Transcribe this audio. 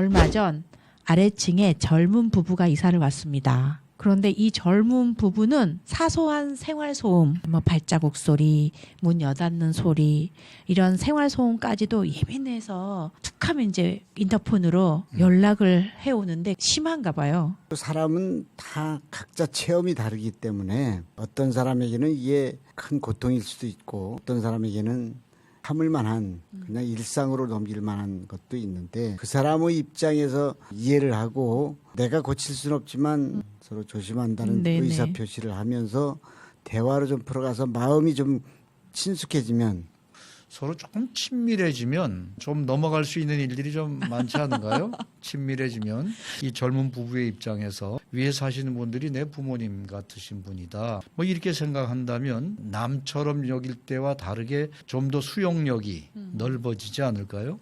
얼마 전 아래층에 젊은 부부가 이사를 왔습니다. 그런데 이 젊은 부부는 사소한 생활소음, 뭐 발자국 소리, 문 여닫는 소리, 이런 생활소음까지도 예민해서 툭하면 이제 인터폰으로 연락을 해오는데 심한가 봐요. 사람은 다 각자 체험이 다르기 때문에 어떤 사람에게는 이게 큰 고통일 수도 있고 어떤 사람에게는 참을 만한 그냥 일상으로 넘길 만한 것도 있는데 그 사람의 입장에서 이해를 하고 내가 고칠 수는 없지만 서로 조심한다는 네네. 의사표시를 하면서 대화로 좀 풀어가서 마음이 좀 친숙해지면 서로 조금 친밀해지면 좀 넘어갈 수 있는 일들이 좀 많지 않은가요? 친밀해지면 이 젊은 부부의 입장에서 위에 사시는 분들이 내 부모님 같으신 분이다. 뭐 이렇게 생각한다면 남처럼 여길 때와 다르게 좀 더 수용력이 넓어지지 않을까요?